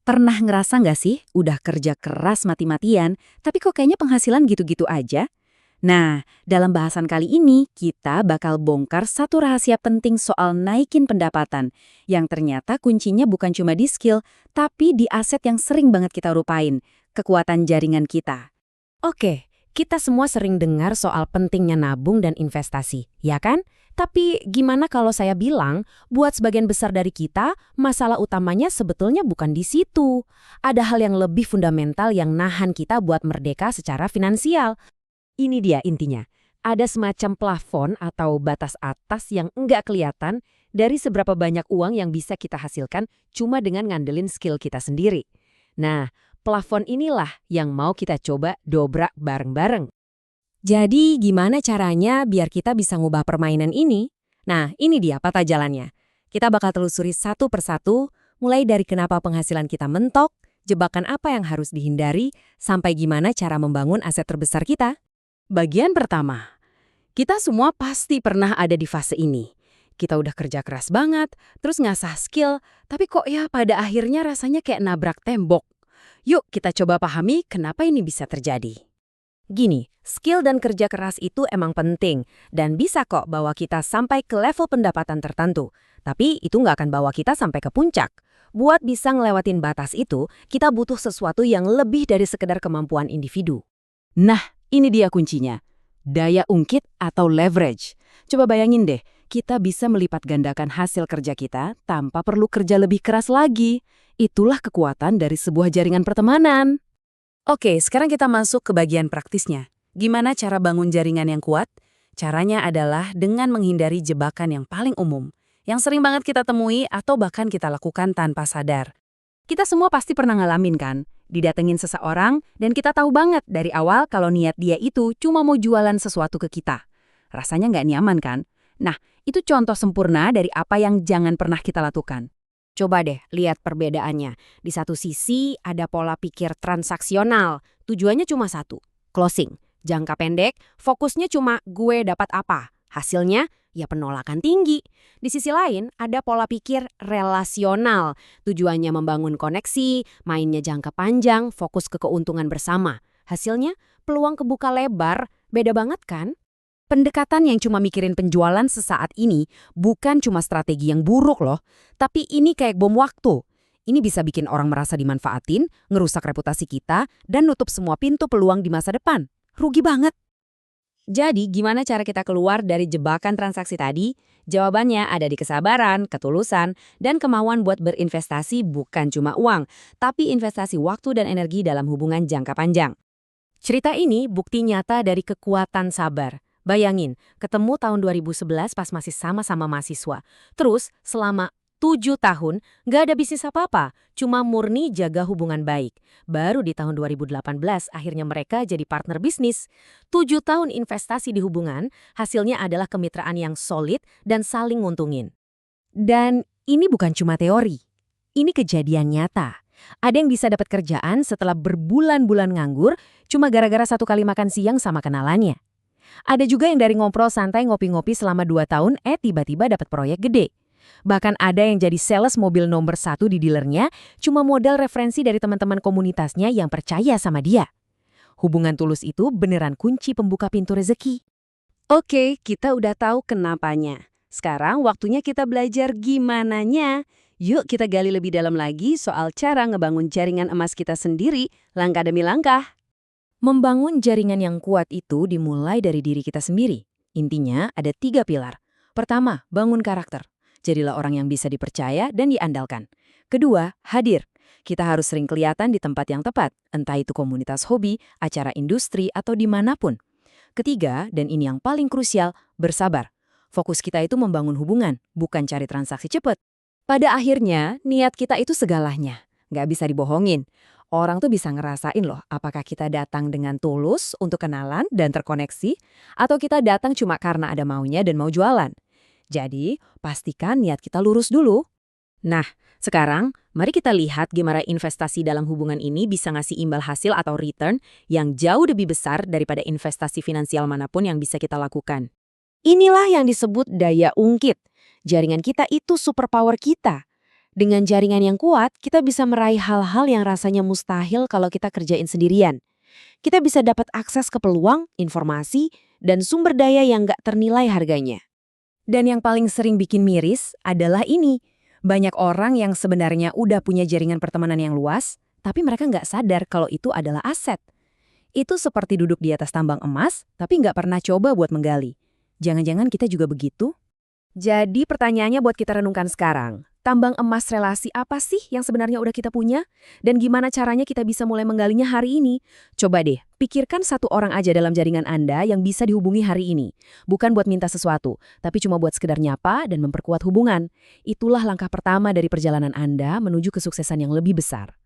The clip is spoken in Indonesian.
Pernah ngerasa nggak sih udah kerja keras mati-matian, tapi kok kayaknya penghasilan gitu-gitu aja? Nah, dalam bahasan kali ini kita bakal bongkar satu rahasia penting soal naikin pendapatan, yang ternyata kuncinya bukan cuma di skill, tapi di aset yang sering banget kita rupain, kekuatan jaringan kita. Oke, kita semua sering dengar soal pentingnya nabung dan investasi, ya kan? Tapi gimana kalau saya bilang, buat sebagian besar dari kita, masalah utamanya sebetulnya bukan di situ. Ada hal yang lebih fundamental yang nahan kita buat merdeka secara finansial. Ini dia intinya. Ada semacam plafon atau batas atas yang enggak kelihatan dari seberapa banyak uang yang bisa kita hasilkan cuma dengan ngandelin skill kita sendiri. Nah, plafon inilah yang mau kita coba dobrak bareng-bareng. Jadi gimana caranya biar kita bisa ngubah permainan ini? Nah, ini dia peta jalannya. Kita bakal telusuri satu persatu, mulai dari kenapa penghasilan kita mentok, jebakan apa yang harus dihindari, sampai gimana cara membangun aset terbesar kita. Bagian pertama, kita semua pasti pernah ada di fase ini. Kita udah kerja keras banget, terus ngasah skill, tapi kok ya pada akhirnya rasanya kayak nabrak tembok. Yuk kita coba pahami kenapa ini bisa terjadi. Gini, skill dan kerja keras itu emang penting dan bisa kok bawa kita sampai ke level pendapatan tertentu. Tapi itu nggak akan bawa kita sampai ke puncak. Buat bisa ngelewatin batas itu, kita butuh sesuatu yang lebih dari sekedar kemampuan individu. Nah, ini dia kuncinya. Daya ungkit atau leverage. Coba bayangin deh, kita bisa melipat gandakan hasil kerja kita tanpa perlu kerja lebih keras lagi. Itulah kekuatan dari sebuah jaringan pertemanan. Oke, sekarang kita masuk ke bagian praktisnya. Gimana cara bangun jaringan yang kuat? Caranya adalah dengan menghindari jebakan yang paling umum, yang sering banget kita temui atau bahkan kita lakukan tanpa sadar. Kita semua pasti pernah ngalamin kan? Didatengin seseorang dan kita tahu banget dari awal kalau niat dia itu cuma mau jualan sesuatu ke kita. Rasanya nggak nyaman kan? Nah, itu contoh sempurna dari apa yang jangan pernah kita lakukan. Coba deh lihat perbedaannya. Di satu sisi ada pola pikir transaksional. Tujuannya cuma satu, closing. Jangka pendek, fokusnya cuma gue dapat apa. Hasilnya, ya penolakan tinggi. Di sisi lain, ada pola pikir relasional. Tujuannya membangun koneksi, mainnya jangka panjang, fokus ke keuntungan bersama. Hasilnya, peluang kebuka lebar. Beda banget kan? Pendekatan yang cuma mikirin penjualan sesaat ini bukan cuma strategi yang buruk loh, tapi ini kayak bom waktu. Ini bisa bikin orang merasa dimanfaatin, ngerusak reputasi kita, dan nutup semua pintu peluang di masa depan. Rugi banget. Jadi, gimana cara kita keluar dari jebakan transaksi tadi? Jawabannya ada di kesabaran, ketulusan, dan kemauan buat berinvestasi bukan cuma uang, tapi investasi waktu dan energi dalam hubungan jangka panjang. Cerita ini bukti nyata dari kekuatan sabar. Bayangin, ketemu tahun 2011 pas masih sama-sama mahasiswa. Terus, selama 7 tahun, nggak ada bisnis apa-apa, cuma murni jaga hubungan baik. Baru di tahun 2018, akhirnya mereka jadi partner bisnis. 7 tahun investasi di hubungan, hasilnya adalah kemitraan yang solid dan saling nguntungin. Dan ini bukan cuma teori. Ini kejadian nyata. Ada yang bisa dapat kerjaan setelah berbulan-bulan nganggur, cuma gara-gara satu kali makan siang sama kenalannya. Ada juga yang dari ngobrol santai ngopi-ngopi selama 2 tahun, tiba-tiba dapat proyek gede. Bahkan ada yang jadi sales mobil nomor 1 di dealernya, cuma modal referensi dari teman-teman komunitasnya yang percaya sama dia. Hubungan tulus itu beneran kunci pembuka pintu rezeki. Oke, kita udah tahu kenapanya. Sekarang waktunya kita belajar gimananya. Yuk kita gali lebih dalam lagi soal cara ngebangun jaringan emas kita sendiri, langkah demi langkah. Membangun jaringan yang kuat itu dimulai dari diri kita sendiri. Intinya ada 3 pilar. Pertama, bangun karakter. Jadilah orang yang bisa dipercaya dan diandalkan. Kedua, hadir. Kita harus sering kelihatan di tempat yang tepat, entah itu komunitas hobi, acara industri, atau dimanapun. Ketiga, dan ini yang paling krusial, bersabar. Fokus kita itu membangun hubungan, bukan cari transaksi cepat. Pada akhirnya, niat kita itu segalanya. Nggak bisa dibohongin. Orang tuh bisa ngerasain loh, apakah kita datang dengan tulus untuk kenalan dan terkoneksi, atau kita datang cuma karena ada maunya dan mau jualan. Jadi, pastikan niat kita lurus dulu. Nah, sekarang mari kita lihat gimana investasi dalam hubungan ini bisa ngasih imbal hasil atau return yang jauh lebih besar daripada investasi finansial manapun yang bisa kita lakukan. Inilah yang disebut daya ungkit. Jaringan kita itu superpower kita. Dengan jaringan yang kuat, kita bisa meraih hal-hal yang rasanya mustahil kalau kita kerjain sendirian. Kita bisa dapat akses ke peluang, informasi, dan sumber daya yang nggak ternilai harganya. Dan yang paling sering bikin miris adalah ini. Banyak orang yang sebenarnya udah punya jaringan pertemanan yang luas, tapi mereka nggak sadar kalau itu adalah aset. Itu seperti duduk di atas tambang emas, tapi nggak pernah coba buat menggali. Jangan-jangan kita juga begitu? Jadi pertanyaannya buat kita renungkan sekarang. Tambang emas relasi apa sih yang sebenarnya udah kita punya? Dan gimana caranya kita bisa mulai menggalinya hari ini? Coba deh, pikirkan satu orang aja dalam jaringan Anda yang bisa dihubungi hari ini. Bukan buat minta sesuatu, tapi cuma buat sekedar nyapa dan memperkuat hubungan. Itulah langkah pertama dari perjalanan Anda menuju kesuksesan yang lebih besar.